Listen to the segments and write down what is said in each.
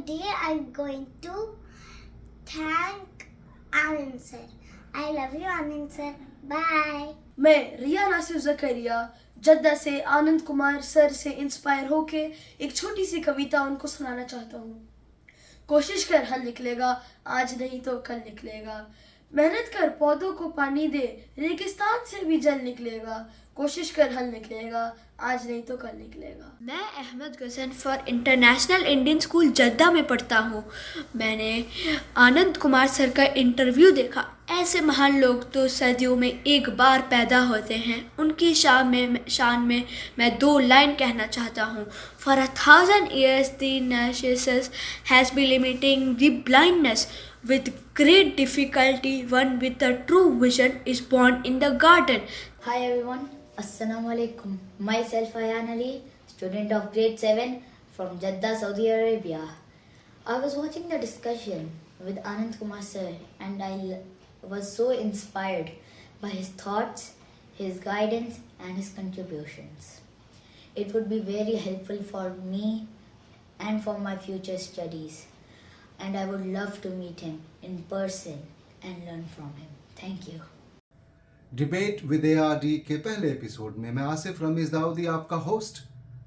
today I'm going to thank Anand sir. I love you, Anand sir. Bye. मैं रिया नासिर जकरिया जद्दा से आनंद Kumar sir से inspire होके एक छोटी सी कविता उनको सुनाना चाहता हूँ। कोशिश कर हल निकलेगा, आज नहीं तो कल निकलेगा। मेहनत कर पौधों को पानी दे, रेगिस्तान से भी जल निकलेगा। कोशिश कर हल निकलेगा, आज नहीं तो कल निकलेगा। मैं Ahmad Ghassan for international Indian school Jeddah में पढ़ता हूँ। मैंने आनंद कुमार सर का इंटरव्यू देखा। ऐसे महान लोग तो सदियों में एक बार पैदा होते हैं। उनकी शान में मैं 2 लाइन कहना चाहता हूँ। For 1000 years the narcissus has been limiting the blindness. With great difficulty one with a true vision is born in the garden. Hi everyone, Assalamu alaikum. Myself Ayan Ali, student of grade 7 from Jeddah, Saudi Arabia. I was watching the discussion with Anand Kumar sir and I was so inspired by his thoughts, his guidance and his contributions. It would be very helpful for me and for my future studies. And I would love to meet him in person and learn from him. Thank you. Debate with ARD के पहले episode में मैं आसिफ रमीज दाऊदी आपका host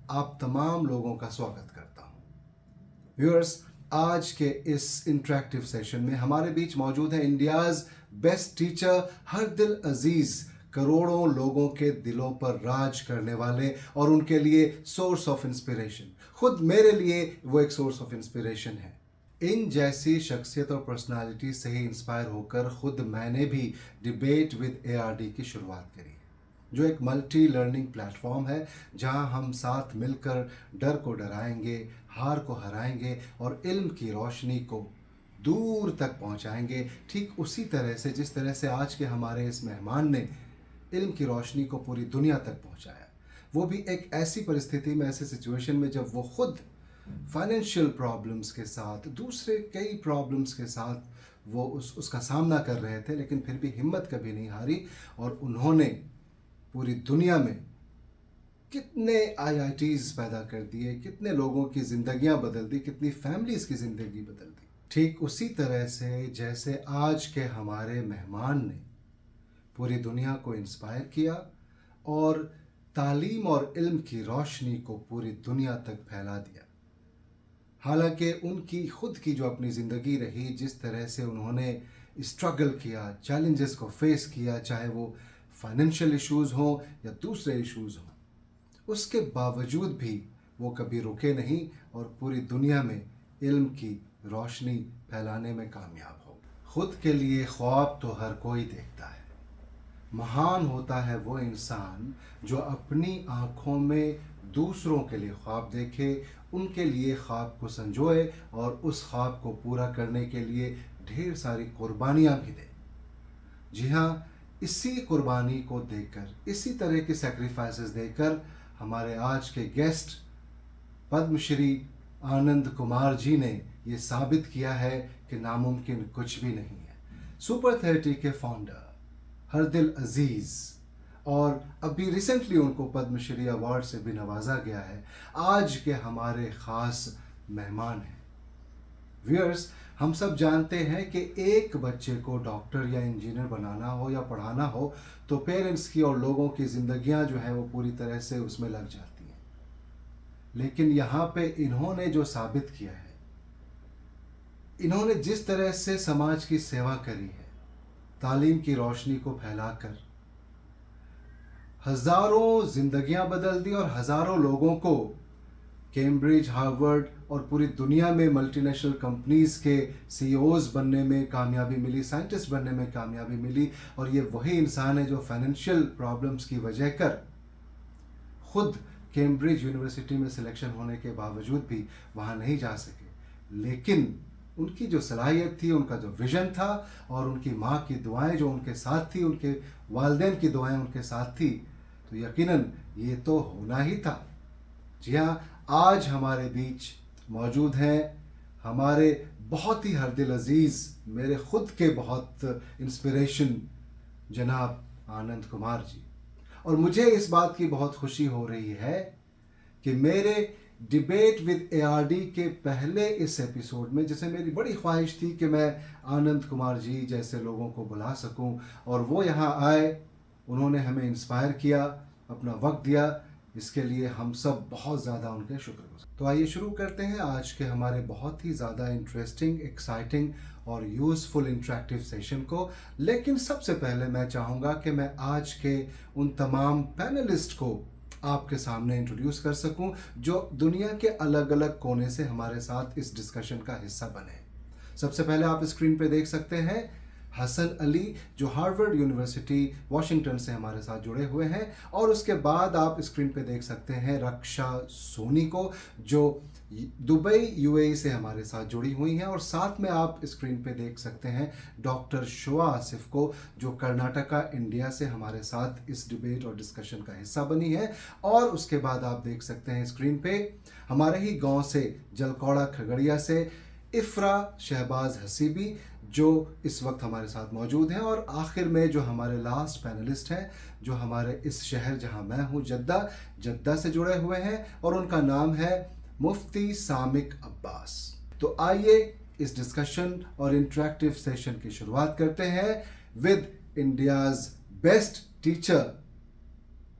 आप तमाम लोगों का स्वागत करता हूं। व्यूअर्स, आज के इस इंटरेक्टिव सेशन में हमारे बीच मौजूद है इंडियाज बेस्ट टीचर हरदिल अजीज, करोड़ों लोगों के दिलों पर राज करने वाले और उनके लिए सोर्स ऑफ इंस्पिरेशन। खुद मेरे लिए वो एक सोर्स ऑफ इंस्पिरेशन है। इन जैसी शख्सियत और पर्सनालिटी से ही इंस्पायर होकर खुद मैंने भी डिबेट विद ARD की शुरुआत करी है, जो एक मल्टी लर्निंग प्लेटफॉर्म है जहां हम साथ मिलकर डर को डराएंगे, हार को हराएंगे और इल्म की रोशनी को दूर तक पहुंचाएंगे। ठीक उसी तरह से जिस तरह से आज के हमारे इस मेहमान ने इल्म की रोशनी को पूरी दुनिया तक पहुंचाया, वो भी एक ऐसी परिस्थिति में, ऐसे सिचुएशन में जब वो खुद फाइनेंशियल प्रॉब्लम्स के साथ, दूसरे कई प्रॉब्लम्स के साथ वो उसका सामना कर रहे थे, लेकिन फिर भी हिम्मत कभी नहीं हारी और उन्होंने पूरी दुनिया में कितने IITs पैदा कर दिए, कितने लोगों की ज़िंदगियां बदल दी, कितनी फैमिलीज़ की ज़िंदगी बदल दी। ठीक उसी तरह से जैसे आज के हमारे मेहमान ने पूरी दुनिया को इंस्पायर किया और तालीम और इल्म की रोशनी को पूरी दुनिया तक फैला दिया। हालांकि उनकी खुद की जो अपनी ज़िंदगी रही, जिस तरह से उन्होंने स्ट्रगल किया, चैलेंजेस को फेस किया, चाहे वो फाइनेंशियल इश्यूज़ हों या दूसरे इश्यूज़ हों, उसके बावजूद भी वो कभी रुके नहीं और पूरी दुनिया में इल्म की रोशनी फैलाने में कामयाब हो। खुद के लिए ख्वाब तो हर कोई देखता है। महान होता है वो इंसान जो अपनी आँखों में दूसरों के लिए ख्वाब देखे, उनके लिए ख्वाब को संजोए और उस ख्वाब को पूरा करने के लिए ढेर सारी कुर्बानियाँ भी दे। जी हाँ, इसी कुर्बानी को देकर, इसी तरह के सैक्रिफाइसेस देकर हमारे आज के गेस्ट पद्मश्री आनंद कुमार जी ने ये साबित किया है कि नामुमकिन कुछ भी नहीं है। सुपर 30 के फाउंडर हरदिल अजीज़, और अभी रिसेंटली उनको पद्मश्री अवार्ड से भी नवाजा गया है, आज के हमारे ख़ास मेहमान हैं। व्यूअर्स, हम सब जानते हैं कि एक बच्चे को डॉक्टर या इंजीनियर बनाना हो या पढ़ाना हो तो पेरेंट्स की और लोगों की ज़िंदगियां जो हैं वो पूरी तरह से उसमें लग जाती हैं। लेकिन यहाँ पे इन्होंने जो साबित किया है, इन्होंने जिस तरह से समाज की सेवा करी है, तालीम की रोशनी को फैलाकर हज़ारों ज़िंदगियां बदल दी और हज़ारों लोगों को कैम्ब्रिज, हार्वर्ड और पूरी दुनिया में मल्टीनेशनल कंपनीज़ के CEOs बनने में कामयाबी मिली, साइंटिस्ट बनने में कामयाबी मिली। और ये वही इंसान है जो फाइनेंशियल प्रॉब्लम्स की वजह कर खुद कैम्ब्रिज यूनिवर्सिटी में सिलेक्शन होने के बावजूद भी वहाँ नहीं जा सके, लेकिन उनकी जो सलाहियत थी, उनका जो विज़न था और उनकी माँ की दुआएं जो उनके साथ थी, उनके वालिदैन की दुआएं उनके साथ थी, तो यकीनन ये तो होना ही था। जी हाँ, आज हमारे बीच मौजूद हैं हमारे बहुत ही हरदिल अजीज़, मेरे ख़ुद के बहुत इंस्पिरेशन जनाब आनंद कुमार जी। और मुझे इस बात की बहुत खुशी हो रही है कि मेरे डिबेट विद ARD के पहले इस एपिसोड में, जैसे मेरी बड़ी ख्वाहिश थी कि मैं आनंद कुमार जी जैसे लोगों को बुला सकूं और वो यहाँ आए, उन्होंने हमें इंस्पायर किया, अपना वक्त दिया, इसके लिए हम सब बहुत ज़्यादा उनके शुक्रगुजार। तो आइए शुरू करते हैं आज के हमारे बहुत ही ज़्यादा इंटरेस्टिंग, एक्साइटिंग और यूज़फुल इंटरेक्टिव सेशन को। लेकिन सबसे पहले मैं चाहूँगा कि मैं आज के उन तमाम पैनलिस्ट को आपके सामने इंट्रोड्यूस कर सकूं जो दुनिया के अलग अलग कोने से हमारे साथ इस डिस्कशन का हिस्सा बने। सबसे पहले आप स्क्रीन पे देख सकते हैं हसन अली, जो हार्वर्ड यूनिवर्सिटी वाशिंगटन से हमारे साथ जुड़े हुए हैं। और उसके बाद आप स्क्रीन पे देख सकते हैं रक्षा सोनी को, जो दुबई UAE से हमारे साथ जुड़ी हुई हैं। और साथ में आप स्क्रीन पे देख सकते हैं डॉक्टर शुआ आसिफ को, जो कर्नाटका इंडिया से हमारे साथ इस डिबेट और डिस्कशन का हिस्सा बनी है। और उसके बाद आप देख सकते हैं स्क्रीन पे हमारे ही गांव से, जलकौड़ा खगड़िया से, इफ्रा शहबाज हसीबी, जो इस वक्त हमारे साथ मौजूद हैं। और आखिर में जो हमारे लास्ट पैनलिस्ट हैं, जो हमारे इस शहर जहां मैं हूं, जद्दा से जुड़े हुए हैं, और उनका नाम है मुफ्ती सामिक अब्बास। तो आइए इस डिस्कशन और इंटरेक्टिव सेशन की शुरुआत करते हैं with India's best teacher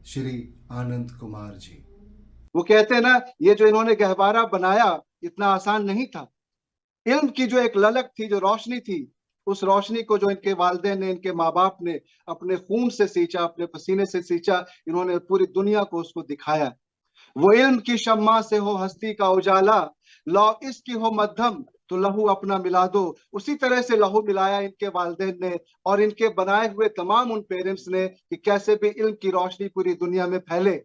Shri Anand Kumar ji. वो कहते हैं ना, ये जो इन्होंने गहवारा बनाया इतना आसान नहीं था। इल्म की जो एक ललक थी, जो रोशनी थी, उस रोशनी को जो इनके वालिदैन ने, इनके माँ बाप ने अपने खून से सींचा, अपने पसीने से सींचा, इन्होंने पूरी दुनिया को उसको दिखाया। वो इल्म की शम्मा से हो हस्ती का उजाला, लौ इसकी हो मध्यम तो लहू अपना मिला दो। उसी तरह से लहू मिलाया इनके वालिदैन ने और इनके बनाए हुए तमाम उन पेरेंट्स ने कि कैसे भी इल्म की रोशनी पूरी दुनिया में फैले।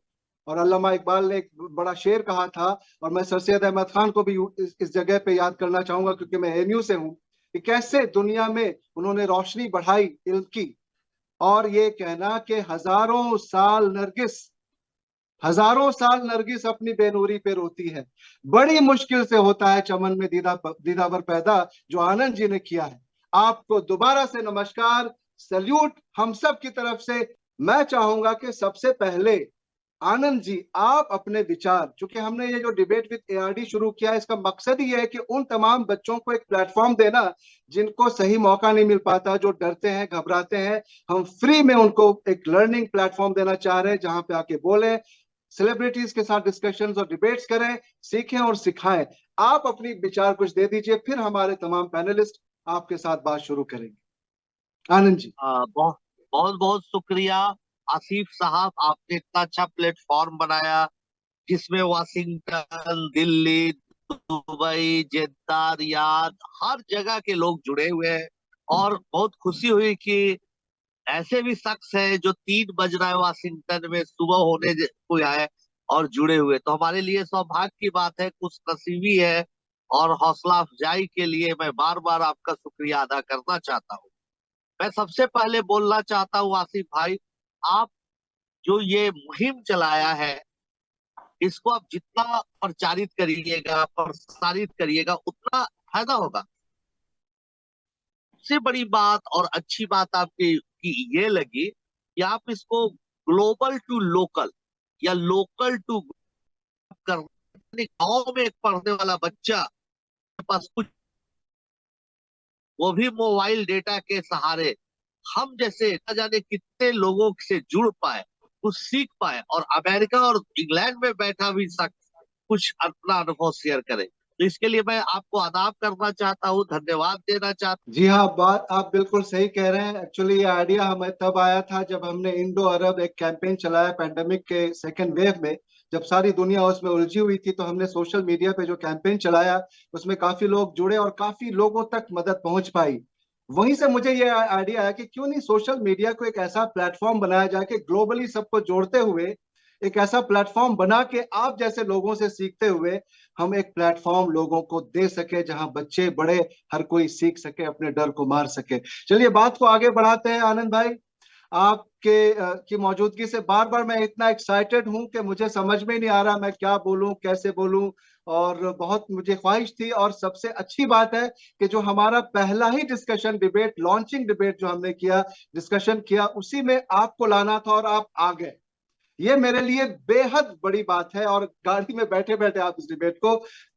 और अल्लामा इकबाल ने एक बड़ा शेर कहा था, और मैं सर सैयद अहमद खान को भी इस जगह पे याद करना चाहूंगा क्योंकि मैं ANU से हूँ, कि कैसे दुनिया में उन्होंने रोशनी बढ़ाई इल्म की। और ये कहना कि हजारों साल नरगिस अपनी बेनूरी पे रोती है, बड़ी मुश्किल से होता है चमन में दीदावर पैदा, जो आनंद जी ने किया है। आपको दोबारा से नमस्कार, सल्यूट हम सब की तरफ से। मैं चाहूंगा कि सबसे पहले आनंद जी आप अपने विचार, चूंकि हमने ये जो डिबेट विद ARD शुरू किया, इसका मकसद ही है कि उन तमाम बच्चों को एक प्लेटफॉर्म देना जिनको सही मौका नहीं मिल पाता, जो डरते हैं, घबराते हैं। हम फ्री में उनको एक लर्निंग प्लेटफॉर्म देना चाह रहे हैं जहां पे आके बोलें, सेलिब्रिटीज के साथ डिस्कशंस और डिबेट्स करें, सीखें और सिखाएं। आप अपनी विचार कुछ दे दीजिए, फिर हमारे तमाम पैनलिस्ट आपके साथ बात शुरू करेंगे। आनंद जी। बहुत बहुत बहुत शुक्रिया आसिफ साहब, आपने इतना अच्छा प्लेटफॉर्म बनाया जिसमें वाशिंगटन, दिल्ली, दुबई, जेद्दा, रियाद, हर जगह के लोग जुड़े हुए हैं। और बहुत खुशी हुई कि ऐसे भी शख्स है जो 3 बज रहा है वाशिंगटन में, सुबह होने को आए और जुड़े हुए। तो हमारे लिए सौभाग्य की बात है, खुशनसीबी है। और हौसला अफजाई के लिए मैं बार बार आपका शुक्रिया अदा करना चाहता हूँ। मैं सबसे पहले बोलना चाहता हूँ आसिफ भाई, आप जो ये मुहिम चलाया है, इसको आप जितना प्रसारित करिएगा उतना फायदा होगा। सबसे बड़ी बात और अच्छी बात आपकी की ये लगी कि आप इसको ग्लोबल टू लोकल या लोकल टू करने, गांव में एक पढ़ने वाला बच्चा के पास कुछ, वो भी मोबाइल डेटा के सहारे, हम जैसे न जाने कितने लोगों से जुड़ पाए, कुछ सीख पाए, और अमेरिका और इंग्लैंड में बैठा भी कुछ अपना अनुभव शेयर करे। तो इसके लिए मैं आपको आदाब करना चाहता हूँ, धन्यवाद देना चाहता हूँ। जी हाँ, बात आप बिल्कुल सही कह रहे हैं। एक्चुअली ये आइडिया हमें तब आया था जब हमने इंडो अरब एक कैंपेन चलाया पैंडेमिक के सेकेंड वेव में, जब सारी दुनिया उसमें उलझी हुई थी। तो हमने सोशल मीडिया पे जो कैंपेन चलाया, उसमें काफी लोग जुड़े और काफी लोगों तक मदद पहुंच पाई। वहीं से मुझे ये आइडिया है कि क्यों नहीं सोशल मीडिया को एक ऐसा प्लेटफॉर्म बनाया जाए कि ग्लोबली सबको जोड़ते हुए एक ऐसा प्लेटफॉर्म बना के आप जैसे लोगों से सीखते हुए हम एक प्लेटफॉर्म लोगों को दे सके, जहां बच्चे बड़े हर कोई सीख सके, अपने डर को मार सके। चलिए बात को आगे बढ़ाते हैं। आनंद भाई, आपके की मौजूदगी से बार बार मैं इतना एक्साइटेड हूं कि मुझे समझ में नहीं आ रहा मैं क्या बोलूं, कैसे बोलूं। और बहुत मुझे ख्वाहिश थी, और सबसे अच्छी बात है कि जो हमारा पहला ही डिस्कशन डिबेट, लॉन्चिंग डिबेट जो हमने किया, डिस्कशन किया, उसी में आपको लाना था और आप आ गए। ये मेरे लिए बेहद बड़ी बात है और गाड़ी में बैठे बैठे आप इस डिबेट को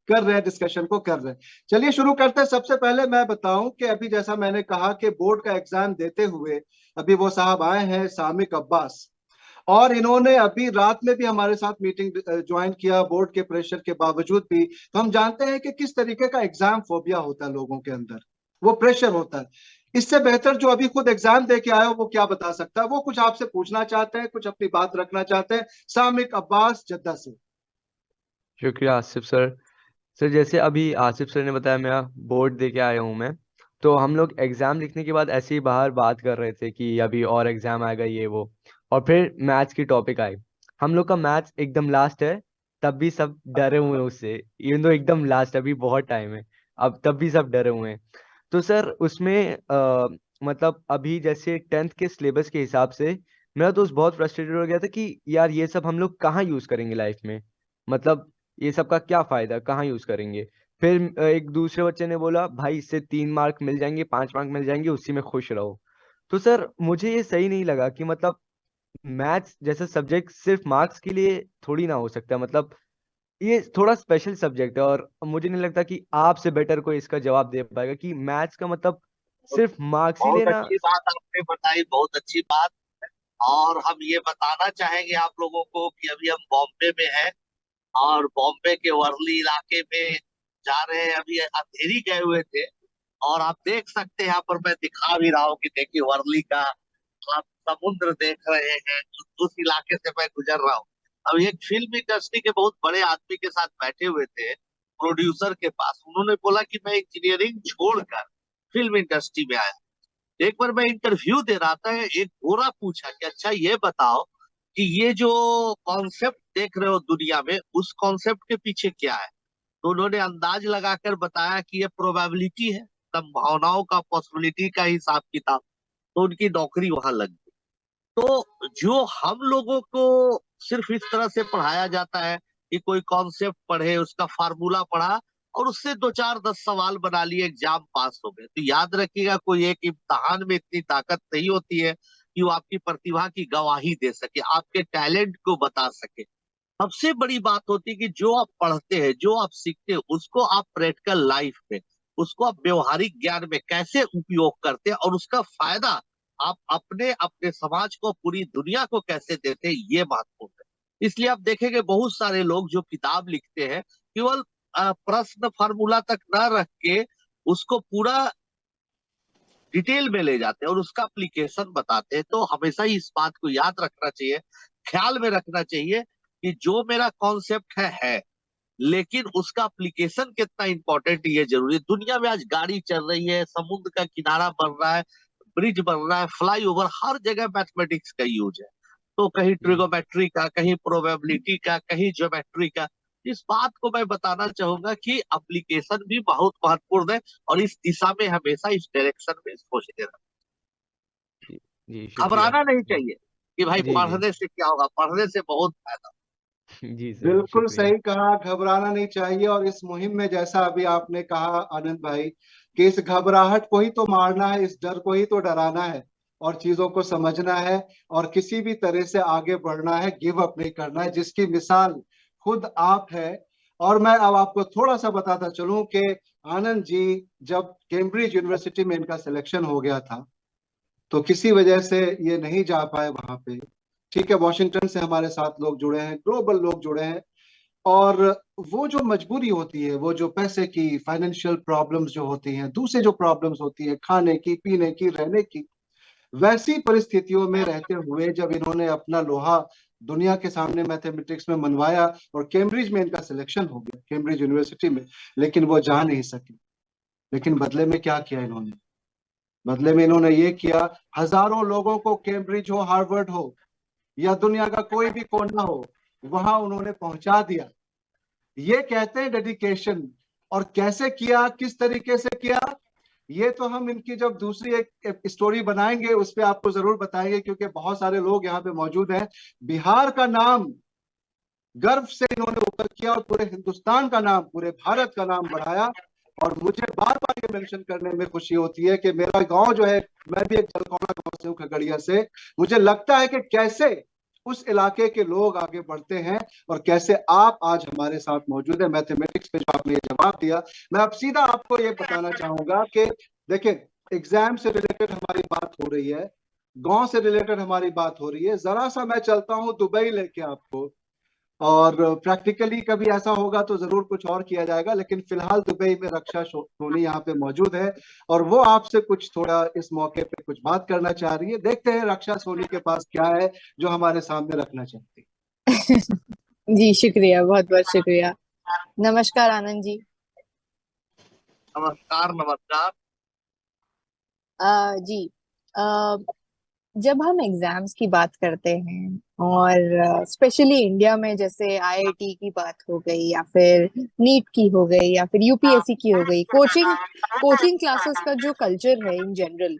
कर रहे हैं, डिस्कशन को कर रहे हैं। चलिए शुरू करते हैं। सबसे पहले मैं बताऊं कि अभी जैसा मैंने कहा कि बोर्ड का एग्जाम देते हुए अभी वो साहब आए हैं, सामिक अब्बास, और इन्होंने अभी रात में भी हमारे साथ मीटिंग ज्वाइन किया बोर्ड के प्रेशर के बावजूद भी। तो हम जानते हैं कि किस तरीके का एग्जाम फोबिया होता है लोगों के अंदर, वो प्रेशर होता है। इससे बेहतर जो अभी खुद एग्जाम दे के आया हो वो क्या बता सकता है। वो कुछ आपसे पूछना चाहते हैं, कुछ अपनी बात रखना चाहते हैं। सामिक अब्बास जद्दा से। शुक्रिया आसिफ सर। सर जैसे अभी आसिफ सर ने बताया, मेरा बोर्ड दे के आया हूँ मैं। तो हम लोग एग्जाम लिखने के बाद ऐसे ही बाहर बात कर रहे थे कि अभी और एग्जाम आएगा ये वो, और फिर मैथ्स की टॉपिक आई। हम लोग का मैथ्स एकदम लास्ट है, तब भी सब डरे हुए हैं उससे। इवन दो एकदम लास्ट, अभी बहुत टाइम है, अब तब भी सब डरे हुए हैं। तो सर उसमें मतलब अभी जैसे 10th के सिलेबस के हिसाब से मेरा दोस्त बहुत फ्रस्ट्रेटेड हो गया था कि यार ये सब हम लोग कहाँ यूज करेंगे लाइफ में, मतलब ये सब का क्या फायदा, कहाँ यूज करेंगे। फिर एक दूसरे बच्चे ने बोला भाई इससे 3 मार्क मिल जाएंगे, 5 मार्क मिल जाएंगे, उसी में खुश रहो। तो सर मुझे ये सही नहीं लगा कि मतलब मैथ्स जैसा सब्जेक्ट सिर्फ मार्क्स के लिए थोड़ी ना हो सकता, मतलब ये थोड़ा स्पेशल सब्जेक्ट है। और मुझे नहीं लगता कि आपसे बेटर कोई इसका जवाब दे पाएगा कि मैथ्स का मतलब सिर्फ मार्क्स ही बहुत लेना। अच्छी बात आपने बताई, बहुत अच्छी बात। और हम ये बताना चाहेंगे आप लोगों को कि अभी हम बॉम्बे में हैं और बॉम्बे के वर्ली इलाके में जा रहे हैं। अभी अंधेरी गए हुए थे और आप देख सकते हैं यहाँ पर, मैं दिखा भी रहा हूँ कि देखिए वर्ली का आप समुद्र देख रहे हैं। उस इलाके से मैं गुजर रहा हूँ। अब एक फिल्म इंडस्ट्री के बहुत बड़े आदमी के साथ बैठे हुए थे, प्रोड्यूसर के पास। उन्होंने बोला कि मैं इंजीनियरिंग छोड़कर फिल्म इंडस्ट्री में आया। एक बार मैं इंटरव्यू दे रहा था, एक गोरा पूछा कि अच्छा ये बताओ कि ये जो कॉन्सेप्ट देख रहे हो दुनिया में, उस कॉन्सेप्ट के पीछे क्या है। तो उन्होंने अंदाज लगाकर बताया कि ये प्रोबेबिलिटी है, संभावनाओं का, पॉसिबिलिटी का हिसाब किताब। तो उनकी नौकरी वहां लग गई। तो जो हम लोगों को सिर्फ इस तरह से पढ़ाया जाता है कि कोई कॉन्सेप्ट पढ़े, उसका फार्मूला पढ़ा और उससे 2 4 10 सवाल बना लिए, एग्जाम पास हो गए। तो याद रखिएगा, कोई एक इम्तिहान में इतनी ताकत नहीं होती है कि वो आपकी प्रतिभा की गवाही दे सके, आपके टैलेंट को बता सके। सबसे बड़ी बात होती है कि जो आप पढ़ते हैं, जो आप सीखते हैं, उसको आप प्रैक्टिकल लाइफ में, उसको आप व्यवहारिक ज्ञान में कैसे उपयोग करते हैं और उसका फायदा आप अपने अपने समाज को, पूरी दुनिया को कैसे देते हैं, ये महत्वपूर्ण है। इसलिए आप देखेंगे बहुत सारे लोग जो किताब लिखते हैं, केवल प्रश्न फार्मूला तक न रख के उसको पूरा डिटेल में ले जाते हैं और उसका एप्लीकेशन बताते हैं। तो हमेशा ही इस बात को याद रखना चाहिए, ख्याल में रखना चाहिए कि जो मेरा कॉन्सेप्ट है, लेकिन उसका एप्लीकेशन कितना इंपॉर्टेंट, ये जरूरी है। दुनिया में आज गाड़ी चल रही है, समुद्र का किनारा बन रहा है, ब्रिज बन रहा है, फ्लाईओवर, हर जगह मैथमेटिक्स का यूज है। तो कहीं ट्रिगोमेट्री का, कहीं प्रोबेबिलिटी का, कहीं ज्योमेट्री का। इस बात को मैं बताना चाहूंगा कि एप्लीकेशन भी बहुत महत्वपूर्ण है और इस दिशा में हमेशा, इस डायरेक्शन में सोचते रहना। जी शुक्रिया। घबराना नहीं चाहिए कि भाई जी जी पढ़ने से क्या होगा, पढ़ने से बहुत फायदा। जी सर बिल्कुल शुक्रिया। सही कहा, घबराना नहीं चाहिए। और इस मुहिम में जैसा अभी आपने कहा आनंद भाई कि इस घबराहट को ही तो मारना है, इस डर को ही तो डराना है और चीजों को समझना है और किसी भी तरह से आगे बढ़ना है, गिव अप नहीं करना है, जिसकी मिसाल खुद आप है। और मैं अब आपको थोड़ा सा बताता चलूं कि आनंद जी, जब कैम्ब्रिज यूनिवर्सिटी में इनका सिलेक्शन हो गया था तो किसी वजह से ये नहीं जा पाए वहां पे। ठीक है, वॉशिंगटन से हमारे साथ लोग जुड़े हैं, ग्लोबल लोग जुड़े हैं, और वो जो मजबूरी होती है, वो जो पैसे की, फाइनेंशियल प्रॉब्लम्स जो होती हैं, दूसरी जो प्रॉब्लम्स होती है, खाने की, पीने की, रहने की, वैसी परिस्थितियों में रहते हुए जब इन्होंने अपना लोहा दुनिया के सामने मैथमेटिक्स में मनवाया और कैम्ब्रिज में इनका सिलेक्शन हो गया, कैम्ब्रिज यूनिवर्सिटी में, लेकिन वो जा नहीं सके। लेकिन बदले में क्या किया इन्होंने? बदले में इन्होंने ये किया, हजारों लोगों को, कैम्ब्रिज हो, हार्वर्ड हो या दुनिया का कोई भी कोना हो, वहां उन्होंने पहुंचा दिया। ये कहते हैं डेडिकेशन। और कैसे किया, किस तरीके से किया, ये तो हम इनकी जब दूसरी एक स्टोरी बनाएंगे उस पर आपको जरूर बताएंगे, क्योंकि बहुत सारे लोग यहाँ पे मौजूद हैं। बिहार का नाम गर्व से इन्होंने ऊपर किया और पूरे हिंदुस्तान का नाम, पूरे भारत का नाम बढ़ाया। और मुझे बार बार ये मेंशन करने में खुशी होती है कि मेरा गांव जो है, मैं भी एक जलकौना गांव से हूँ, खगड़िया से। मुझे लगता है कि कैसे उस इलाके के लोग आगे बढ़ते हैं और कैसे आप आज हमारे साथ मौजूद है। मैथमेटिक्स पे जो आपने ये जवाब दिया, मैं अब सीधा आपको ये बताना चाहूंगा कि देखिए, एग्जाम से रिलेटेड हमारी बात हो रही है, गांव से रिलेटेड हमारी बात हो रही है। जरा सा मैं चलता हूं दुबई लेके आपको, और प्रैक्टिकली कभी ऐसा होगा तो जरूर कुछ और किया जाएगा, लेकिन फिलहाल दुबई में रक्षा सोनी यहाँ पे मौजूद है और वो आपसे कुछ थोड़ा इस मौके पे कुछ बात करना चाह रही है। देखते हैं रक्षा सोनी के पास क्या है जो हमारे सामने रखना चाहती है। जी शुक्रिया, बहुत बहुत शुक्रिया। नमस्कार आनंद जी। नमस्कार नमस्कार। जी जब हम एग्जाम्स की बात करते हैं और स्पेशली इंडिया में, जैसे आईआईटी की बात हो गई या फिर नीट की हो गई या फिर यूपीएससी की हो गई, कोचिंग क्लासेस का जो कल्चर है इन जनरल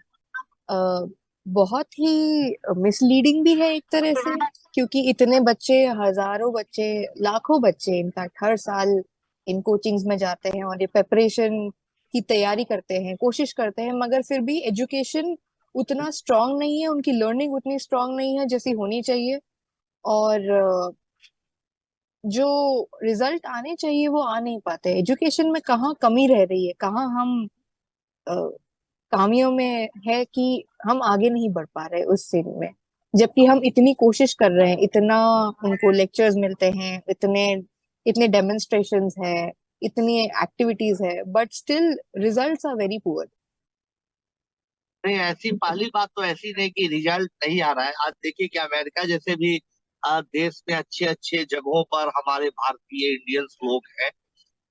बहुत ही मिसलीडिंग भी है एक तरह से, क्योंकि इतने बच्चे, हजारों बच्चे, लाखों बच्चे इनफैक्ट हर साल इन कोचिंग्स में जाते हैं और ये प्रिपरेशन की तैयारी करते हैं, कोशिश करते हैं, मगर फिर भी एजुकेशन उतना स्ट्रांग नहीं है, उनकी लर्निंग उतनी स्ट्रांग नहीं है जैसी होनी चाहिए, और जो रिजल्ट आने चाहिए वो आ नहीं पाते। एजुकेशन में कहाँ कमी रह रही है, कहाँ हम खामियों में है कि हम आगे नहीं बढ़ पा रहे उस सीन में, जबकि हम इतनी कोशिश कर रहे हैं, इतना उनको लेक्चर्स मिलते हैं, इतने इतने डेमोन्स्ट्रेशंस है, इतनी एक्टिविटीज है, but still results are very poor. नहीं, ऐसी पहली बात तो ऐसी नहीं कि रिजल्ट नहीं आ रहा है। आज देखिए कि अमेरिका जैसे भी देश में अच्छे अच्छे जगहों पर हमारे भारतीय इंडियंस लोग हैं,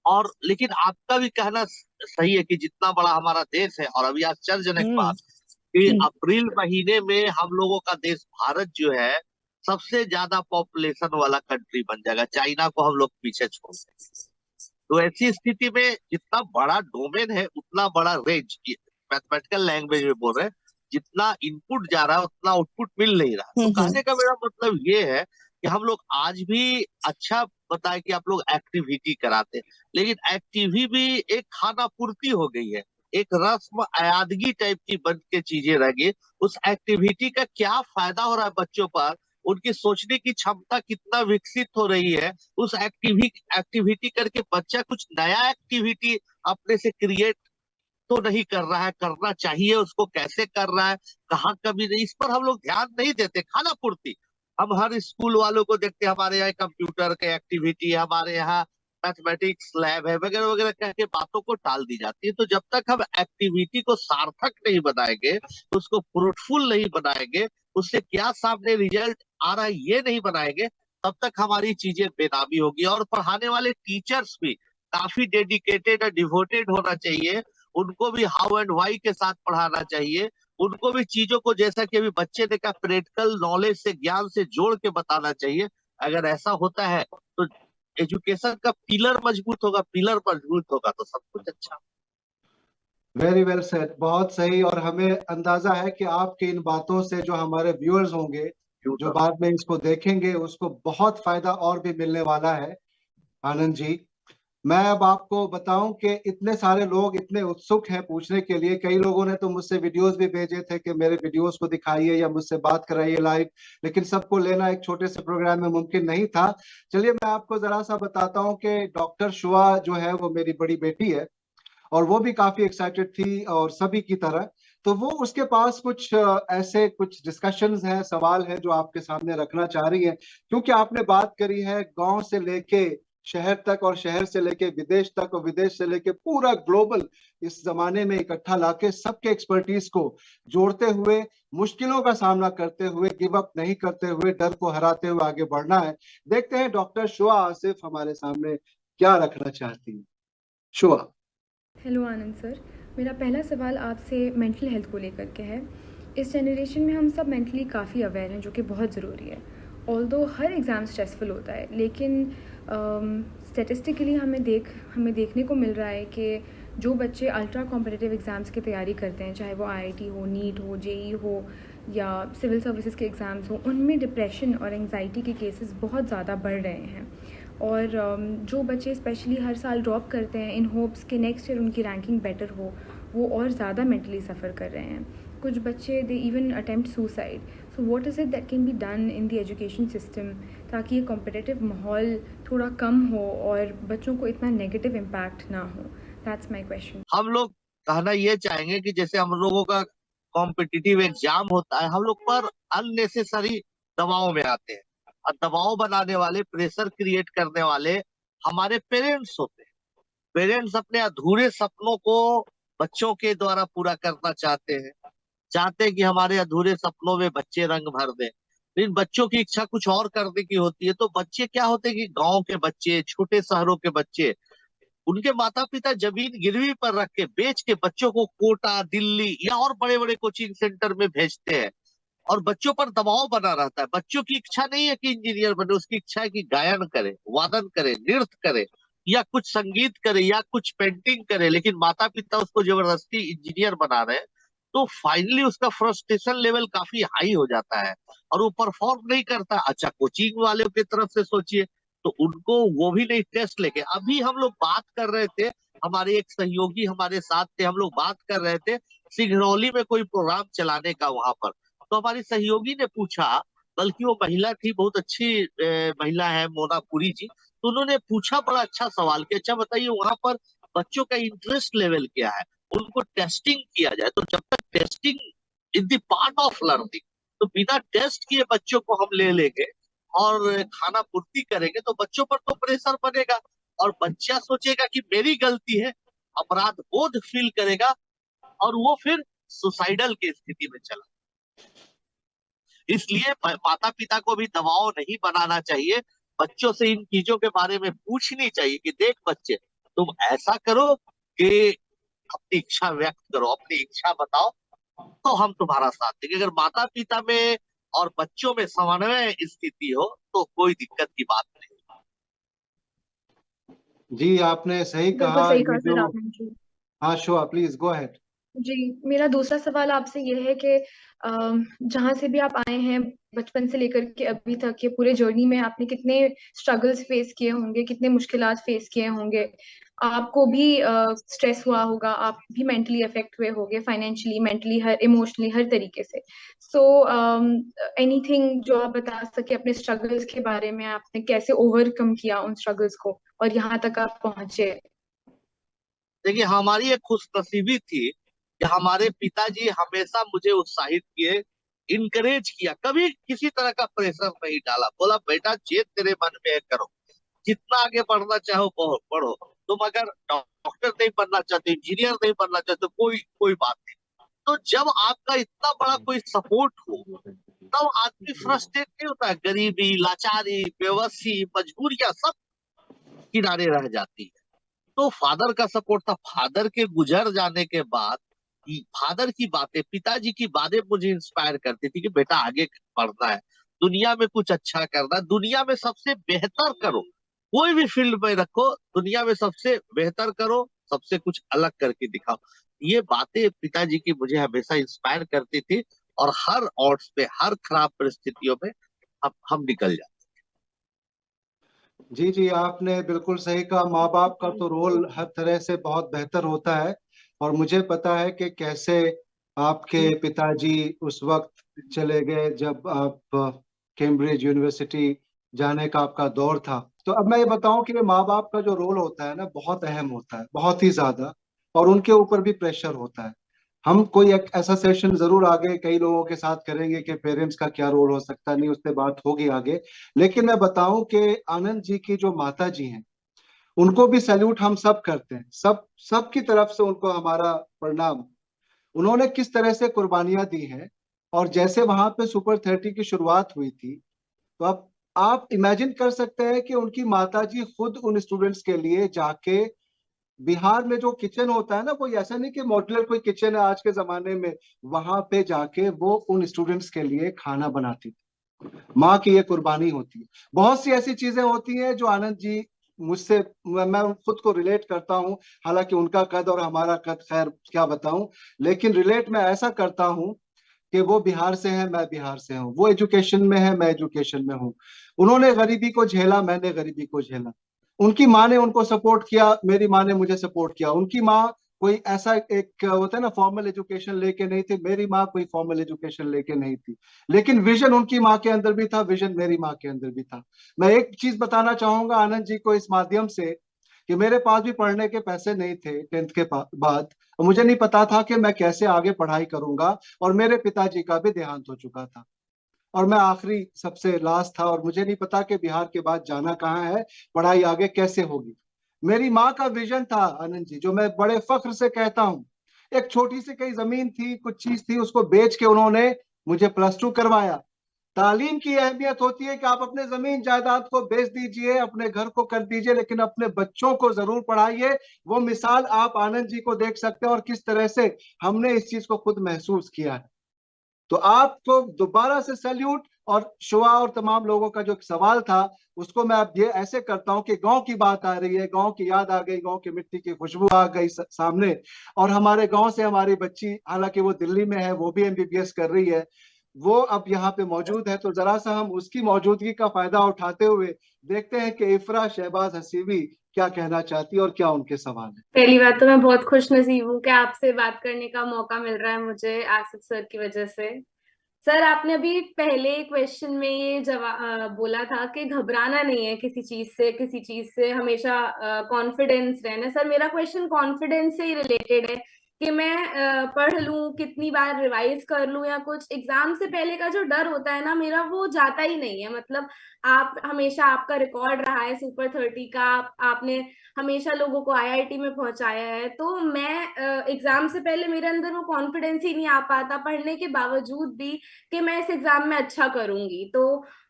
और लेकिन आपका भी कहना सही है कि जितना बड़ा हमारा देश है, और अभी आश्चर्यजनक बात कि अप्रैल महीने में हम लोगों का देश भारत जो है सबसे ज्यादा पॉपुलेशन वाला कंट्री बन जाएगा, चाइना को हम लोग पीछे छोड़ देंगे। तो ऐसी स्थिति में जितना बड़ा डोमेन है उतना बड़ा रेंज, मैथमेटिकल लैंग्वेज में बोल रहे हैं, जितना इनपुट जा रहा है उतना आउटपुट मिल नहीं रहा। तो कहने का मेरा मतलब ये है कि हम लोग आज भी अच्छा बताए कि आप लोग एक्टिविटी कराते, लेकिन एक्टिविटी भी एक खाना पूर्ति हो गई है, एक रस्म अयादगी टाइप की बन के चीजें रह गई। उस एक्टिविटी का क्या फायदा हो रहा है बच्चों पर, उनकी सोचने की क्षमता कितना विकसित हो रही है, उस एक्टिविटी करके बच्चा कुछ नया एक्टिविटी अपने से क्रिएट तो नहीं कर रहा है, करना चाहिए उसको, कैसे कर रहा है, कहाँ कभी नहीं, इस पर हम लोग ध्यान नहीं देते। खाना पूर्ति हम हर स्कूल वालों को देखते हैं, हमारे यहाँ कंप्यूटर के एक्टिविटी है, हमारे यहाँ मैथमेटिक्स लैब है, वगैरह वगैरह कह के बातों को टाल दी जाती है। तो जब तक हम एक्टिविटी को सार्थक नहीं बनाएंगे, उसको फ्रूटफुल नहीं बनाएंगे, उससे क्या सामने रिजल्ट आ रहा है ये नहीं बनाएंगे, तब तक हमारी चीजें बेनामी होगी। और पढ़ाने वाले टीचर्स भी काफी डेडिकेटेड और डिवोटेड होना चाहिए, उनको भी हाउ एंड वाई के साथ पढ़ाना चाहिए, उनको भी चीजों को जैसा कि अभी बच्चे ने कहा प्रैक्टिकल नॉलेज से, ज्ञान से जोड़ के बताना चाहिए। अगर ऐसा होता है तो एजुकेशन का पिलर मजबूत होगा, पिलर मजबूत होगा तो सब कुछ अच्छा। वेरी वेल सेड, बहुत सही। और हमें अंदाजा है कि आपकी इन बातों से जो हमारे व्यूअर्स होंगे, जो बाद में इसको देखेंगे, उसको बहुत फायदा और भी मिलने वाला है। आनंद जी, मैं अब आपको बताऊं कि इतने सारे लोग इतने उत्सुक हैं पूछने के लिए। कई लोगों ने तो मुझसे वीडियोस भी भेजे थे कि मेरे वीडियोस को दिखाइए या मुझसे बात कराइए लाइव, लेकिन सबको लेना एक छोटे से प्रोग्राम में मुमकिन नहीं था। चलिए मैं आपको जरा सा बताता हूं कि डॉक्टर शुआ जो है वो मेरी बड़ी बेटी है और वो भी काफी एक्साइटेड थी और सभी की तरह। तो वो उसके पास कुछ ऐसे कुछ डिस्कशंस हैं, सवाल हैं जो आपके सामने रखना चाह रही है, क्योंकि आपने बात करी है गांव से लेके शहर तक और शहर से लेके विदेश तक और विदेश से लेके पूरा ग्लोबल इस जमाने में इकट्ठा लाके सबके एक्सपर्टीज को जोड़ते हुए, मुश्किलों का सामना करते हुए, गिव अप नहीं करते हुए, डर को हराते हुए आगे बढ़ना है। देखते हैं डॉक्टर शुआ आसिफ हमारे सामने क्या रखना चाहती है। शुआ। हेलो आनंद सर, मेरा पहला सवाल आपसे मेंटल हेल्थ को लेकर के है। इस जनरेशन में हम सब मेंटली काफ़ी अवेयर हैं, जो कि बहुत ज़रूरी है। ऑल्दो हर एग्ज़ाम स्ट्रेसफुल होता है, लेकिन स्टैटिस्टिकली हमें देखने को मिल रहा है कि जो बच्चे अल्ट्रा कॉम्पिटिटिव एग्ज़ाम्स की तैयारी करते हैं, चाहे वो आईआईटी हो, नीट हो, जेई हो या सिविल सर्विसेज के एग्ज़ाम्स हो, उनमें डिप्रेशन और एंग्जाइटी के केसेस बहुत ज़्यादा बढ़ रहे हैं। और जो बच्चे स्पेशली हर साल ड्रॉप करते हैं इन होप्स कि नेक्स्ट ईयर उनकी रैंकिंग बेटर हो, वो और ज़्यादा मेंटली सफ़र कर रहे हैं। कुछ बच्चे they even attempt suicide. So what is it that can be done in the education system ताकि ये कॉम्पिटिटिव माहौल थोड़ा कम हो और बच्चों को इतना नेगेटिव इम्पैक्ट ना हो? That's my question. हम लोग कहना ये चाहेंगे कि जैसे हम लोगों का कॉम्पिटिटिव एग्जाम होता है, हम लोग पर अननेसेसरी दबाव में आते हैं, और दबाव बनाने वाले, प्रेशर क्रिएट करने वाले हमारे पेरेंट्स होते हैं। पेरेंट्स अपने अधूरे सपनों को बच्चों के द्वारा पूरा करना चाहते हैं कि हमारे अधूरे सपनों में बच्चे रंग भर दें, लेकिन बच्चों की इच्छा कुछ और करने की होती है। तो बच्चे क्या होते हैं कि गांव के बच्चे, छोटे शहरों के बच्चे, उनके माता पिता जमीन गिरवी पर रख के बेच के बच्चों को कोटा, दिल्ली या और बड़े बड़े कोचिंग सेंटर में भेजते हैं, और बच्चों पर दबाव बना रहता है। बच्चों की इच्छा नहीं है कि इंजीनियर बने, उसकी इच्छा है कि गायन करे, वादन करे, नृत्य करे, या कुछ संगीत करे, या कुछ पेंटिंग करे, लेकिन माता पिता उसको जबरदस्ती इंजीनियर बना रहे हैं। तो फाइनली उसका फ्रस्ट्रेशन लेवल काफी हाई हो जाता है और वो परफॉर्म नहीं करता। अच्छा, कोचिंग वालों की तरफ से सोचिए, तो उनको वो भी नहीं टेस्ट लेके। अभी हम लोग बात कर रहे थे, हमारे एक सहयोगी हमारे साथ थे, हम लोग बात कर रहे थे सिंगरौली में कोई प्रोग्राम चलाने का वहां पर। तो हमारी सहयोगी ने पूछा, बल्कि वो महिला थी, बहुत अच्छी महिला है, मोनापुरी जी। तो उन्होंने पूछा बड़ा अच्छा सवाल कि अच्छा बताइए वहां पर बच्चों का इंटरेस्ट लेवल क्या है, उनको टेस्टिंग किया जाए। तो जब तक testing is the part of learning, तो बिना टेस्ट किए बच्चों को हम ले लेंगे और खाना पूर्ति करेंगे तो बच्चों पर तो प्रेशर बनेगा, और बच्चा सोचेगा कि मेरी गलती है, अपराध बोध फील करेगा, और वो फिर सुसाइडल की स्थिति में चला। इसलिए माता पिता को भी दबाव नहीं बनाना चाहिए, बच्चों से इन चीजों के बारे में पूछनी चाहिए कि देख बच्चे, तुम ऐसा करो कि अपनी इच्छा व्यक्त करो, अपनी इच्छा बताओ, तो हम तुम्हारा साथ देंगे। अगर माता पिता में और बच्चों में समन्वय स्थिति हो तो कोई दिक्कत की बात नहीं। जी, आपने सही बिल्कुल कहा। सही ये कहा सर जो आपने जी. हाँ, शोआ प्लीज गो अहेड। जी, मेरा दूसरा सवाल आपसे ये है कि जहाँ से भी आप आए हैं, बचपन से लेकर के अभी तक के पूरे जर्नी में आपने कितने स्ट्रगल्स फेस किए होंगे, कितने मुश्किलात फेस किए होंगे, आपको भी स्ट्रेस हुआ होगा, आप भी मेंटली अफेक्ट हुए होंगे, फाइनेंशियली, मेंटली, हर इमोशनली, हर तरीके से। सो एनीथिंग जो आप बता सके अपने स्ट्रगल्स के बारे में, आपने कैसे ओवरकम किया उन स्ट्रगल्स को और यहाँ तक आप पहुंचे? देखिए, हमारी एक खुशनसीबी थी कि हमारे पिताजी हमेशा मुझे उत्साहित किए, इनकरेज किया, कभी किसी तरह का प्रेशर नहीं डाला। बोला बेटा, जे तेरे मन में है करो, जितना आगे बढ़ना चाहो पढ़ो, तुम अगर डॉक्टर नहीं बनना चाहते, इंजीनियर नहीं बनना चाहते, कोई बात नहीं। तो जब आपका इतना बड़ा कोई सपोर्ट हो, तब आदमी फ्रस्ट्रेट नहीं होता है। गरीबी, लाचारी, बेबसी, मजबूरियां सब किनारे रह जाती है। तो फादर का सपोर्ट था। फादर के गुजर जाने के बाद फादर की बातें, पिताजी की बातें मुझे इंस्पायर करती थी कि बेटा आगे बढ़ना है, दुनिया में कुछ अच्छा करना है, दुनिया में सबसे बेहतर करो, कोई भी फील्ड में रखो, दुनिया में सबसे बेहतर करो, सबसे कुछ अलग करके दिखाओ। ये बातें पिताजी की मुझे हमेशा इंस्पायर करती थी, और हर ऑड्स पे, हर खराब परिस्थितियों में हम निकल जाते। जी जी, आपने बिल्कुल सही कहा। माँ बाप का तो रोल हर तरह से बहुत बेहतर होता है, और मुझे पता है कि कैसे आपके पिताजी उस वक्त चले गए जब आप कैम्ब्रिज यूनिवर्सिटी जाने का आपका दौर था। तो अब मैं ये बताऊं कि माँ बाप का जो रोल होता है ना, बहुत अहम होता है, बहुत ही ज्यादा, और उनके ऊपर भी प्रेशर होता है। हम कोई एक ऐसा सेशन जरूर आगे कई लोगों के साथ करेंगे कि पेरेंट्स का क्या रोल हो सकता है, नहीं उस पर बात होगी आगे। लेकिन मैं बताऊं कि आनंद जी की जो माता जी हैं, उनको भी सैल्यूट हम सब करते हैं, सब की तरफ से उनको हमारा प्रणाम। उन्होंने किस तरह से कुर्बानियां दी हैं, और जैसे वहां पे सुपर 30 की शुरुआत हुई थी, तो आप इमेजिन कर सकते हैं कि उनकी माताजी खुद उन स्टूडेंट्स के लिए जाके, बिहार में जो किचन होता है ना, कोई ऐसा नहीं कि मॉड्यूलर कोई किचन है आज के जमाने में, वहां पे जाके वो उन स्टूडेंट्स के लिए खाना बनाती थी। माँ की ये कुर्बानी होती है। बहुत सी ऐसी चीजें होती हैं जो आनंद जी मुझसे, मैं खुद को रिलेट करता हूँ। हालांकि उनका कद और हमारा कद, खैर क्या बताऊं, लेकिन रिलेट मैं ऐसा करता हूँ कि वो बिहार से है, मैं बिहार से हूँ, वो एजुकेशन में है, मैं एजुकेशन में हूँ। उन्होंने गरीबी को झेला, मैंने गरीबी को झेला। उनकी माँ ने उनको सपोर्ट किया, मेरी माँ ने मुझे सपोर्ट किया। उनकी माँ कोई ऐसा एक होता है ना, फॉर्मल एजुकेशन लेके नहीं थी। मेरी माँ कोई फॉर्मल एजुकेशन लेके नहीं थी, लेकिन विजन उनकी माँ के अंदर भी था, विजन मेरी माँ के अंदर भी था। मैं एक चीज बताना चाहूंगा आनंद जी को इस माध्यम से, कि मेरे पास भी पढ़ने के पैसे नहीं थे 10th के बाद, और मुझे नहीं पता था कि मैं कैसे आगे पढ़ाई करूंगा, और मेरे पिताजी का भी देहांत हो चुका था, और मैं आखिरी सबसे लास्ट था, और मुझे नहीं पता कि बिहार के बाद जाना कहाँ है, पढ़ाई आगे कैसे होगी। मेरी माँ का विजन था आनंद जी, जो मैं बड़े फख्र से कहता हूँ। एक छोटी सी कहीं जमीन थी, कुछ चीज थी, उसको बेच के उन्होंने मुझे +2 करवाया। तालीम की अहमियत होती है कि आप अपने जमीन जायदाद को बेच दीजिए, अपने घर को कर दीजिए, लेकिन अपने बच्चों को जरूर पढ़ाइए। वो मिसाल आप आनंद जी को देख सकते हैं, और किस तरह से हमने इस चीज को खुद महसूस किया है। तो आपको दोबारा से सैल्यूट। और शुआ और तमाम लोगों का जो सवाल था, उसको मैं अब ये ऐसे करता हूं कि गांव की बात आ रही है, गांव की याद आ गई, गांव की मिट्टी की खुशबू आ गई सामने। और हमारे गांव से हमारी बच्ची, हालांकि वो दिल्ली में है, वो भी MBBS कर रही है, वो अब यहाँ पे मौजूद है। तो जरा सा हम उसकी मौजूदगी का फायदा उठाते हुए देखते हैं कि इफ्रा शहबाज हसीबी क्या कहना चाहती है और क्या उनके सवाल है। पहली बात तो मैं बहुत खुश नसीब हूँ कि आपसे बात करने का मौका मिल रहा है मुझे आसिफ सर की वजह से। सर, आपने अभी पहले क्वेश्चन में ये जवाब बोला था कि घबराना नहीं है किसी चीज से हमेशा कॉन्फिडेंस रहना। सर, मेरा क्वेश्चन कॉन्फिडेंस से ही रिलेटेड है कि मैं पढ़ लूं, कितनी बार रिवाइज कर लूं या कुछ। एग्जाम से पहले का जो डर होता है ना मेरा, वो जाता ही नहीं है। मतलब आप हमेशा, आपका रिकॉर्ड रहा है सुपर 30 का, आपने हमेशा लोगों को IIT में पहुंचाया है। तो मैं एग्जाम से पहले मेरे अंदर वो कॉन्फिडेंस ही नहीं आ पाता, पढ़ने के बावजूद भी, कि मैं इस एग्जाम में अच्छा करूंगी। तो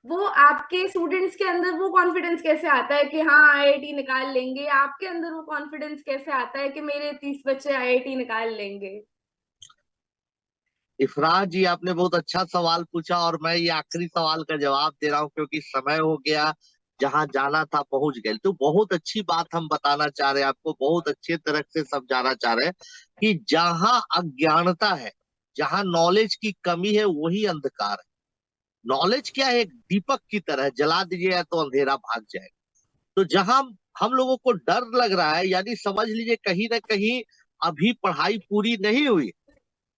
वो आपके स्टूडेंट्स के अंदर वो कॉन्फिडेंस कैसे आता है कि हाँ IIT निकाल लेंगे? आपके अंदर वो कॉन्फिडेंस कैसे आता है कि मेरे 30 बच्चे IIT निकाल लेंगे? इफराज जी, आपने बहुत अच्छा सवाल पूछा, और मैं ये आखिरी सवाल का जवाब दे रहा हूँ क्योंकि समय हो गया, जहां जाना था पहुंच गए। तो बहुत अच्छी बात हम बताना चाह रहे हैं आपको, बहुत अच्छे तरह से समझाना चाह रहे हैं कि जहां अज्ञानता है, जहां नॉलेज की कमी है, वही अंधकार है। नॉलेज क्या है? एक दीपक की तरह, जला दीजिए तो अंधेरा भाग जाएगा। तो जहां हम लोगों को डर लग रहा है, यानी समझ लीजिए कहीं ना कहीं अभी पढ़ाई पूरी नहीं हुई।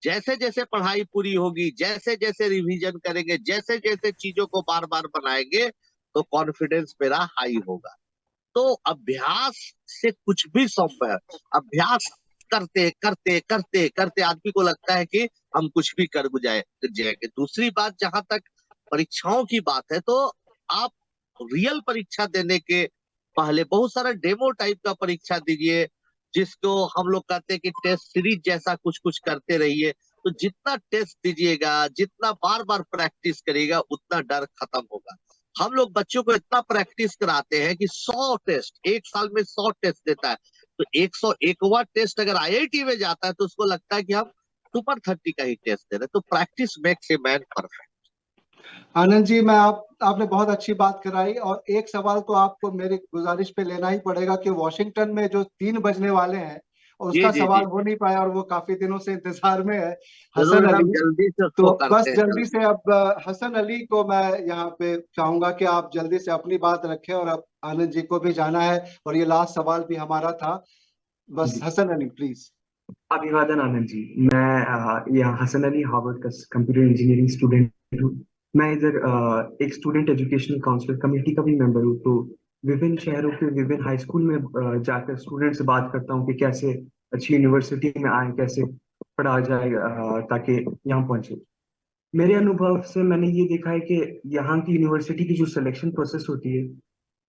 जैसे जैसे पढ़ाई पूरी होगी, जैसे जैसे रिवीजन करेंगे, जैसे जैसे चीजों को बार बार बनाएंगे, तो कॉन्फिडेंस मेरा हाई होगा। तो अभ्यास से कुछ भी संभव है। अभ्यास करते करते करते करते आदमी को लगता है कि हम कुछ भी कर जाएंगे। दूसरी बात, जहां तक परीक्षाओं की बात है, तो आप रियल परीक्षा देने के पहले बहुत सारा डेमो टाइप का परीक्षा दीजिए, जिसको हम लोग कहते हैं कि टेस्ट सीरीज जैसा कुछ कुछ करते रहिए। तो जितना टेस्ट दीजिएगा, जितना बार बार प्रैक्टिस करिएगा, उतना डर खत्म होगा। हम लोग बच्चों को इतना प्रैक्टिस कराते हैं कि 100 टेस्ट, एक साल में 100 टेस्ट देता है, तो 101वां टेस्ट अगर IIT में जाता है तो उसको लगता है कि हम सुपर 30 का ही टेस्ट दे रहे हैं। तो practice makes a man perfect. Anand ji, आपने बहुत अच्छी बात कराई, और एक सवाल तो आपको मेरी गुजारिश पे लेना ही पड़ेगा कि वॉशिंगटन में जो 3 बजने वाले हैं, और जी उसका जी सवाल जी, हो नहीं पाया, और वो काफी दिनों से इंतजार में है, हसन जरूर हम अली। जल्दी से तो उसको बस करते हैं जल्दी जल्दी। से अब हसन अली को मैं यहाँ पे चाहूंगा कि आप जल्दी से अपनी बात रखें, और अब आनंद जी को भी जाना है, और ये लास्ट सवाल भी हमारा था। बस जी, हसन अली प्लीज। अभिवादन आनंद जी। मैं यहाँ हसन अली, हार्वर्ड का कंप्यूटर इंजीनियरिंग स्टूडेंट हूँ। मैं इधर एक स्टूडेंट एजुकेशन काउंसिल कमेटी का भी मेंबर हूँ। तो विभिन्न शहरों के विभिन्न हाई स्कूल में जाकर स्टूडेंट से बात करता हूँ कि कैसे अच्छी यूनिवर्सिटी में आए, कैसे पढ़ा जाए ताकि यहाँ पहुंचे। मेरे अनुभव से मैंने ये देखा है कि यहाँ की यूनिवर्सिटी की जो सिलेक्शन प्रोसेस होती है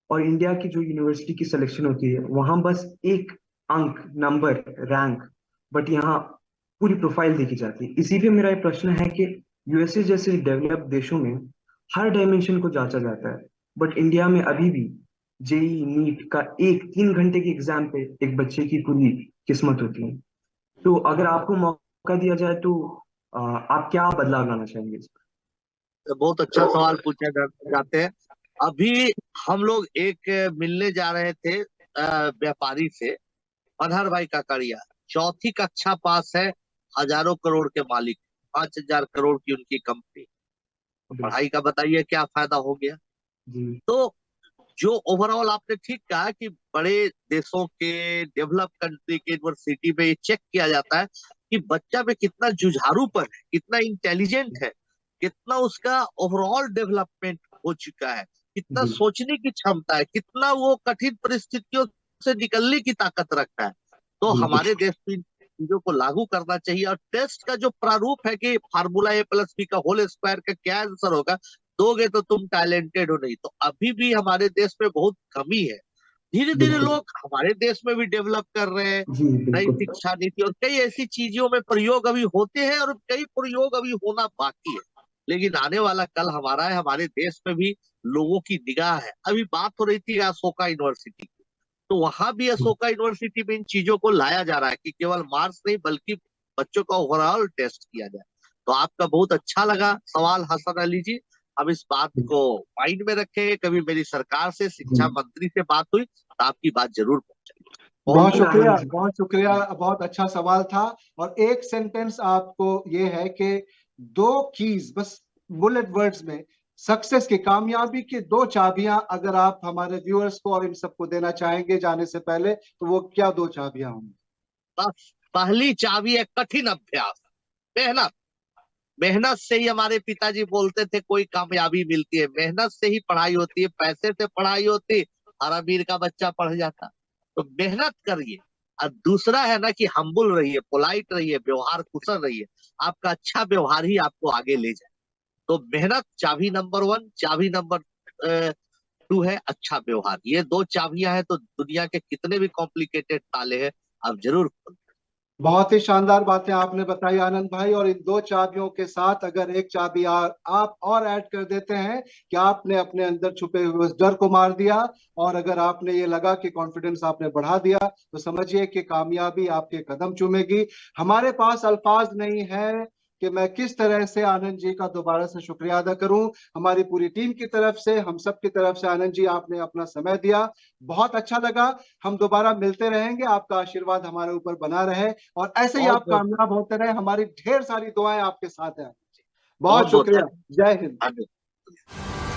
और इंडिया की जो यूनिवर्सिटी की सिलेक्शन होती है, वहां बस एक अंक, नंबर, रैंक, बट यहाँ पूरी प्रोफाइल देखी जाती है। इसीलिए मेरा ये प्रश्न है कि USA जैसे डेवलप देशों में हर डायमेंशन को जांचा जाता है, बट इंडिया में अभी भी JEE नीट का एक 3 घंटे के एग्जाम पे एक बच्चे की पूरी किस्मत होती है। तो अगर आपको मौका दिया जाए तो आप क्या बदलाव लाना चाहेंगे? तो बहुत अच्छा सवाल पूछा जाते हैं। अभी हम लोग एक मिलने जा रहे थे व्यापारी से, अनहर भाई काकड़िया, 4वीं कक्षा पास है, हजारों करोड़ के मालिक, 5,000 करोड़ की उनकी कंपनी। पढ़ाई का बताइए क्या फायदा हो गया? जी, तो जो ओवरऑल आपने ठीक कहा कि बड़े देशों के, डेवलप कंट्री के यूनिवर्सिटी में ये चेक किया जाता है कि बच्चा में कितना जुझारूपन है, कितना इंटेलिजेंट है, कितना उसका ओवरऑल डेवलपमेंट हो चुका है, कितना जी सोचने की क्षमता है, कितना वो कठिन परिस्थितियों से निकलने की ताकत रखता है। तो बिल्कुल हमारे देश में इन चीजों को लागू करना चाहिए। और टेस्ट का जो प्रारूप है कि फार्मूला A+B का होल स्क्वायर का क्या आंसर होगा, दोगे तो तुम टैलेंटेड हो, नहीं तो अभी भी हमारे देश में बहुत कमी है। धीरे धीरे बिल्कुल लोग हमारे देश में भी डेवलप कर रहे हैं, जी नई बिल्कुल शिक्षा नीति और कई ऐसी चीजों में प्रयोग अभी होते हैं और कई प्रयोग अभी होना बाकी है। लेकिन आने वाला कल हमारा है, हमारे देश में भी लोगों की निगाह है। अभी बात हो रही थी अशोका यूनिवर्सिटी की, तो वहां भी अशोका यूनिवर्सिटी में इन चीजों को लाया जा रहा है कि केवल मार्क्स नहीं बल्कि बच्चों का ओवरऑल टेस्ट किया जाए। तो आपका बहुत अच्छा लगा सवाल हसन अली जी, हम इस बात को माइंड में रखेंगे। कभी मेरी सरकार से, शिक्षा मंत्री से बात हुई तो आपकी बात जरूर पहुंचाएगी। बहुत बिल्कुल शुक्रिया, आनंद जी। बहुत शुक्रिया, बहुत अच्छा सवाल था। और एक सेंटेंस आपको ये है कि 2 कीज, बस बुलेट वर्ड्स में, सक्सेस की, कामयाबी की 2 चाबियां अगर आप हमारे व्यूअर्स को और इन सबको देना चाहेंगे जाने से पहले, तो वो क्या 2 चाबियां होंगी? बस पहली चाबी है कठिन अभ्यास, मेहनत। मेहनत से ही हमारे पिताजी बोलते थे कोई कामयाबी मिलती है, मेहनत से ही पढ़ाई होती है, पैसे से पढ़ाई होती, हर अमीर का बच्चा पढ़ जाता। तो मेहनत करिए। और दूसरा है ना कि हम्बुल रहिए, पोलाइट रहिए, व्यवहार कुशल रहिए। आपका अच्छा व्यवहार ही आपको आगे ले जाए। तो मेहनत चाबी नंबर 1, चाबी नंबर 2 है अच्छा व्यवहार। ये 2 चाबियां हैं तो दुनिया के कितने भी कॉम्प्लिकेटेड ताले हैं आप जरूर खोल। बहुत ही शानदार बातें आपने बताई आनंद भाई। और इन 2 चाबियों के साथ अगर एक चाबी आप और ऐड कर देते हैं कि आपने अपने अंदर छुपे हुए उस डर को मार दिया, और अगर आपने ये लगा कि कॉन्फिडेंस आपने बढ़ा दिया, तो समझिए कि कामयाबी आपके कदम चूमेगी। हमारे पास अल्फाज नहीं है कि मैं किस तरह से आनंद जी का दोबारा से शुक्रिया अदा करूं। हमारी पूरी टीम की तरफ से, हम सब की तरफ से, आनंद जी आपने अपना समय दिया, बहुत अच्छा लगा। हम दोबारा मिलते रहेंगे, आपका आशीर्वाद हमारे ऊपर बना रहे और ऐसे ही बहुत आप बहुत कामयाब होते रहे। हमारी ढेर सारी दुआएं आपके साथ हैं। बहुत बहुत बहुत शुक्रिया। जय हिंद। धन्यवाद।